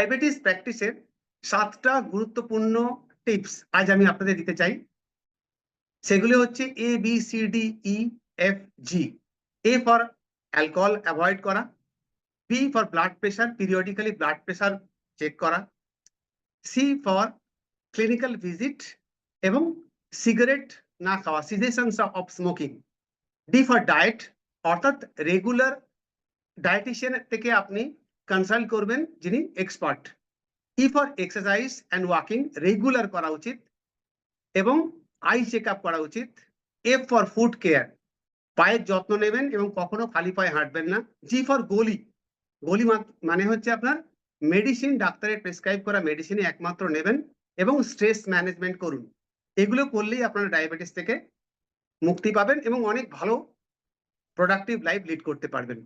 Diabetes প্র্যাকটিসের 7টা গুরুত্বপূর্ণ tips আজ আমি আপনাদের দিতে চাই। সেগুলো হচ্ছে ABCDEFG। A for alcohol avoid করা, B for blood pressure, periodically blood pressure check করা, C ফর ক্লিনিক্যাল ভিজিট এবং সিগারেট না খাওয়া, cessations of smoking. D for diet, অর্থাৎ রেগুলার ডায়েটিশিয়ান থেকে আপনি কনসাল্ট করবেন যিনি expert. E for exercise and walking, regular করা উচিত এবং আই চেক আপ করা উচিত। F ফর ফুড কেয়ার, পায়ের যত্ন নেবেন এবং কখনো খালি পায়ে হাঁটবেন না। G ফর গোলি, গোলি মানে হচ্ছে আপনার মেডিসিন, ডাক্তারের প্রেসক্রাইব করা মেডিসিনই একমাত্র নেবেন এবং স্ট্রেস ম্যানেজমেন্ট করুন। এগুলো করলেই আপনারা ডায়াবেটিস থেকে মুক্তি পাবেন এবং অনেক ভালো প্রোডাক্টিভ লাইফ লিড করতে পারবেন।